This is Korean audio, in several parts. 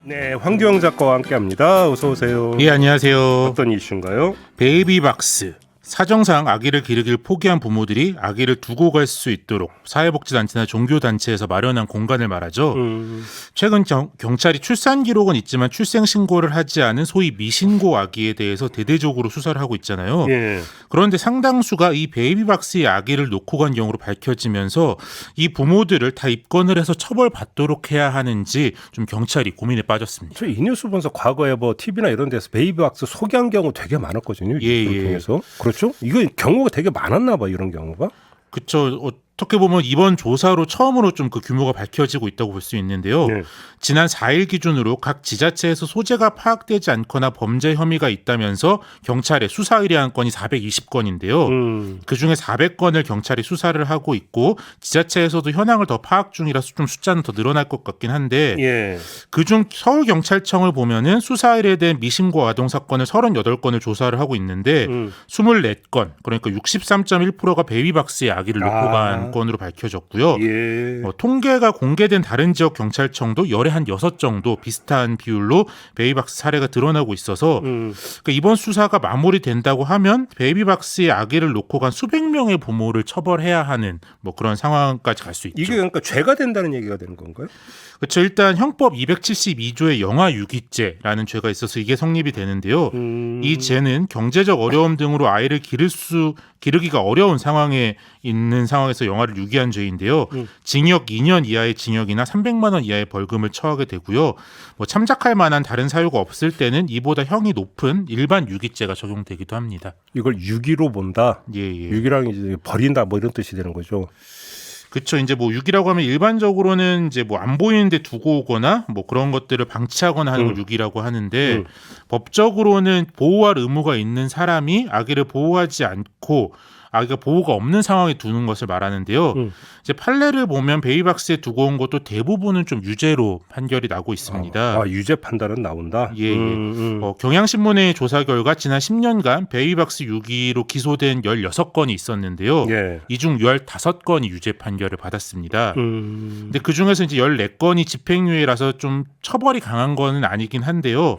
네, 황규영 작가와 함께합니다. 어서 오세요. 예, 안녕하세요. 어떤 이슈인가요? 베이비박스. 사정상 아기를 기르기를 포기한 부모들이 아기를 두고 갈 수 있도록 사회복지단체나 종교단체에서 마련한 공간을 말하죠. 최근 경찰이 출산 기록은 있지만 출생 신고를 하지 않은 소위 미신고 아기에 대해서 대대적으로 수사를 하고 있잖아요. 예. 그런데 상당수가 이 베이비박스에 아기를 놓고 간 경우로 밝혀지면서 이 부모들을 다 입건을 해서 처벌받도록 해야 하는지 좀 경찰이 고민에 빠졌습니다. 저 이 뉴스 보면서 과거에 뭐 TV나 이런 데서 베이비박스 소개한 경우 되게 많았거든요. 예. 통해서. 그렇죠? 이거 경우가 되게 많았나 봐, 이런 경우가. 그렇죠. 어떻게 보면 이번 조사로 처음으로 좀 그 규모가 밝혀지고 있다고 볼 수 있는데요. 네. 지난 4일 기준으로 각 지자체에서 소재가 파악되지 않거나 범죄 혐의가 있다면서 경찰에 수사 의뢰한 건이 420건인데요. 그중에 400건을 경찰이 수사를 하고 있고 지자체에서도 현황을 더 파악 중이라서 좀 숫자는 더 늘어날 것 같긴 한데 예. 그중 서울경찰청을 보면은 수사 의뢰된 미신고 아동 사건을 38건을 조사를 하고 있는데 24건 그러니까 63.1%가 베이비박스에 아기를 놓고 간 건으로 밝혀졌고요. 예. 통계가 공개된 다른 지역 경찰청도 열에 한 6 정도 비슷한 비율로 베이비박스 사례가 드러나고 있어서 그러니까 이번 수사가 마무리된다고 하면 베이비박스에 아기를 놓고 간 수백 명의 부모를 처벌해야 하는 뭐 그런 상황까지 갈 수 있죠. 이게 그러니까 죄가 된다는 얘기가 되는 건가요? 그렇죠. 일단 형법 272조의 영아유기죄라는 죄가 있어서 이게 성립이 되는데요. 이 죄는 경제적 어려움 등으로 아이를 기르기가 어려운 상황에 있는 상황에서 영아를 유기한 죄인데요. 징역 2년 이하의 징역이나 300만 원 이하의 벌금을 처하게 되고요. 뭐 참작할 만한 다른 사유가 없을 때는 이보다 형이 높은 일반 유기죄가 적용되기도 합니다. 이걸 유기로 본다. 예. 유기랑 이제 버린다 뭐 이런 뜻이 되는 거죠. 그렇죠. 이제 뭐 유기라고 하면 일반적으로는 이제 뭐 안 보이는데 두고 오거나 뭐 그런 것들을 방치하거나 하는 걸 유기라고 하는데 법적으로는 보호할 의무가 있는 사람이 아기를 보호하지 않고 아기가 보호가 없는 상황에 두는 것을 말하는데요. 이제 판례를 보면 베이비박스에 두고 온 것도 대부분은 좀 유죄로 판결이 나고 있습니다. 유죄 판단은 나온다. 예. 경향신문의 조사 결과 지난 10년간 베이비박스 유기로 기소된 16건이 있었는데요. 예. 이 중 15건이 유죄 판결을 받았습니다. 근데 그 중에서 이제 14건이 집행유예라서 좀 처벌이 강한 거는 아니긴 한데요.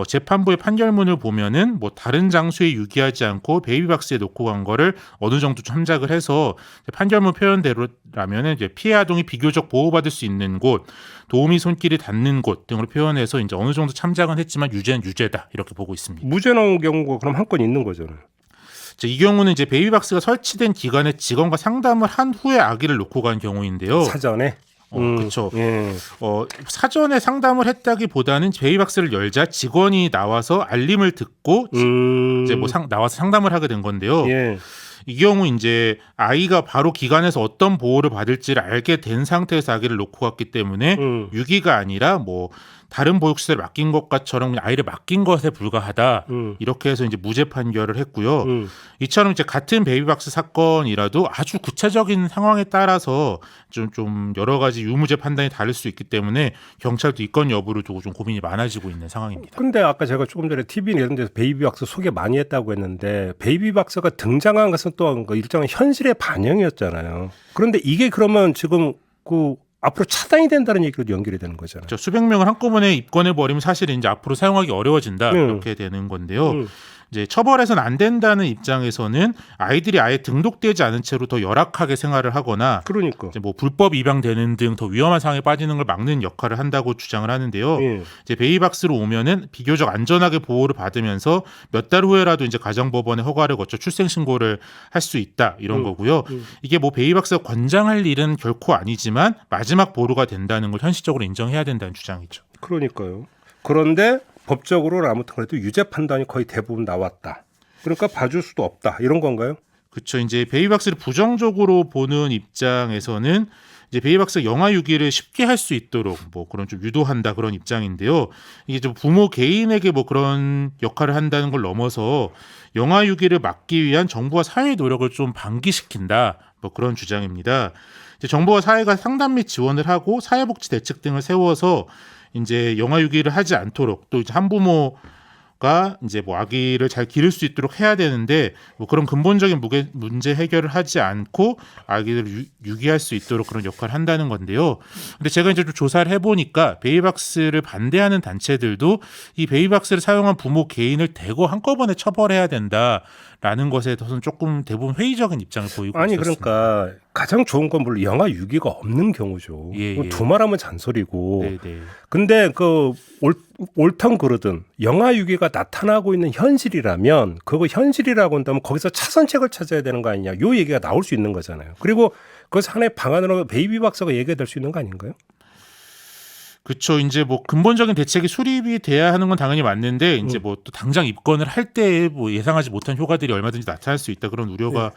재판부의 판결문을 보면은 뭐 다른 장소에 유기하지 않고 베이비박스에 놓고 간 거를 어느 정도 참작을 해서 판결문 표현대로라면은 이제 피해 아동이 비교적 보호받을 수 있는 곳, 도우미 손길이 닿는 곳 등으로 표현해서 이제 어느 정도 참작은 했지만 유죄는 유죄다 이렇게 보고 있습니다. 무죄 나온 경우가 그럼 한 건 있는 거잖아요. 이 경우는 이제 베이비박스가 설치된 기관의 직원과 상담을 한 후에 아기를 놓고 간 경우인데요. 사전에. 그렇죠. 예. 사전에 상담을 했다기보다는 베이비박스를 열자 직원이 나와서 알림을 듣고 이제 뭐 나와서 상담을 하게 된 건데요. 예. 이 경우 이제 아이가 바로 기관에서 어떤 보호를 받을지를 알게 된 상태에서 아기를 놓고 갔기 때문에 유기가 아니라 뭐 다른 보육시설에 맡긴 것처럼 아이를 맡긴 것에 불과하다. 이렇게 해서 이제 무죄 판결을 했고요. 이처럼 이제 같은 베이비박스 사건이라도 아주 구체적인 상황에 따라서 좀 여러 가지 유무죄 판단이 다를 수 있기 때문에 경찰도 이건 여부를 두고 좀 고민이 많아지고 있는 상황입니다. 근데 아까 제가 조금 전에 TV나 이런 데서 베이비박스 소개 많이 했다고 했는데 베이비박스가 등장한 것은 또 일정한 현실의 반영이었잖아요. 그런데 이게 그러면 지금 앞으로 차단이 된다는 얘기로 연결이 되는 거잖아요. 수백 명을 한꺼번에 입건해 버리면 사실 이제 앞으로 사용하기 어려워진다 이렇게 되는 건데요. 이제 처벌해서는 안 된다는 입장에서는 아이들이 아예 등록되지 않은 채로 더 열악하게 생활을 하거나 그러니까 이제 뭐 불법 입양되는 등 더 위험한 상황에 빠지는 걸 막는 역할을 한다고 주장을 하는데요. 이제 베이비박스로 오면은 비교적 안전하게 보호를 받으면서 몇 달 후에라도 이제 가정법원의 허가를 거쳐 출생 신고를 할 수 있다 이런 거고요. 이게 뭐 베이비박스가 권장할 일은 결코 아니지만 마지막 보루가 된다는 걸 현실적으로 인정해야 된다는 주장이죠. 그러니까요. 그런데 법적으로는 아무튼 그래도 유죄 판단이 거의 대부분 나왔다. 그러니까 봐줄 수도 없다. 이런 건가요? 그렇죠. 이제 베이비박스를 부정적으로 보는 입장에서는 이제 베이비박스가 영아 유기를 쉽게 할 수 있도록 뭐 그런 좀 유도한다 그런 입장인데요. 이게 좀 부모 개인에게 뭐 그런 역할을 한다는 걸 넘어서 영아 유기를 막기 위한 정부와 사회의 노력을 좀 방기시킨다. 뭐 그런 주장입니다. 이제 정부와 사회가 상담 및 지원을 하고 사회복지 대책 등을 세워서 이제 영아 유기를 하지 않도록 또 이제 한부모 가 이제 뭐 아기를 잘 기를 수 있도록 해야 되는데 뭐 그런 근본적인 문제 해결을 하지 않고 아기를 유기할 수 있도록 그런 역할을 한다는 건데요. 근데 제가 이제 좀 조사를 해보니까 베이비박스를 반대하는 단체들도 이 베이비박스를 사용한 부모 개인을 대거 한꺼번에 처벌해야 된다라는 것에 대해서는 조금 대부분 회의적인 입장을 보이고 아니 있었습니다. 그러니까 가장 좋은 건 물론 영아 유기가 없는 경우죠. 예, 예. 두말하면 잔소리고. 네네. 근데 그 옳던 그르든 영아 유기가 나타나고 있는 현실이라면 그거 현실이라고 한다면 거기서 차선책을 찾아야 되는 거 아니냐. 요 얘기가 나올 수 있는 거잖아요. 그리고 그것을 하나의 방안으로 베이비박스가 얘기가 될 수 있는 거 아닌가요? 그렇죠. 이제 뭐 근본적인 대책이 수립이 돼야 하는 건 당연히 맞는데 이제 뭐 또 당장 입건을 할 때 뭐 예상하지 못한 효과들이 얼마든지 나타날 수 있다 그런 우려가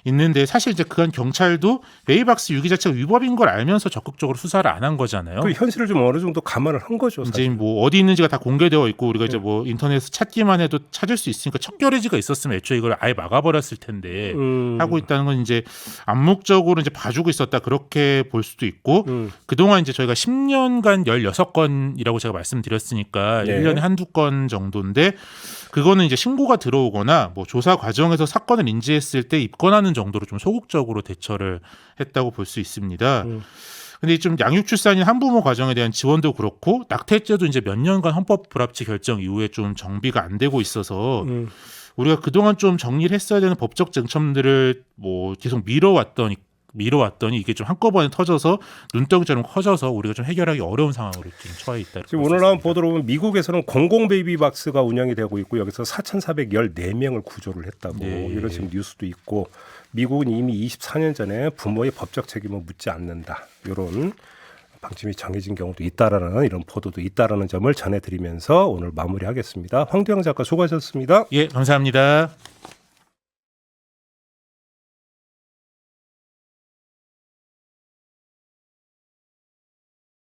있는데 사실 이제 그간 경찰도 베이비박스 유기 자체가 위법인 걸 알면서 적극적으로 수사를 안 한 거잖아요. 그 현실을 좀 어느 정도 감안을 한 거죠. 사실. 이제 뭐 어디 있는지가 다 공개되어 있고 우리가 이제 뭐 인터넷에서 찾기만 해도 찾을 수 있으니까 척결의지가 있었으면 애초에 이걸 아예 막아버렸을 텐데 하고 있다는 건 이제 암묵적으로 이제 봐주고 있었다 그렇게 볼 수도 있고 그동안 이제 저희가 10년간 16건이라고 제가 말씀드렸으니까 네. 1년에 한두 건 정도인데 그거는 이제 신고가 들어오거나 뭐 조사 과정에서 사건을 인지했을 때 입건하는 정도로 좀 소극적으로 대처를 했다고 볼 수 있습니다. 근데 좀 양육 출산인 한부모 가정에 대한 지원도 그렇고 낙태죄도 이제 몇 년간 헌법 불합치 결정 이후에 좀 정비가 안 되고 있어서 우리가 그동안 좀 정리를 했어야 되는 법적 쟁점들을 뭐 계속 미뤄왔더니 이게 좀 한꺼번에 터져서 눈덩이처럼 커져서 우리가 좀 해결하기 어려운 상황으로 지금 처해 있다. 지금 오늘 나온 보도로 보면 미국에서는 공공 베이비박스가 운영이 되고 있고 여기서 4,414명을 구조를 했다고 네. 이런 지금 뉴스도 있고 미국은 이미 24년 전에 부모의 법적 책임을 묻지 않는다 이런 방침이 정해진 경우도 있다라는 이런 보도도 있다라는 점을 전해드리면서 오늘 마무리하겠습니다. 황두영 작가 수고하셨습니다. 예, 감사합니다.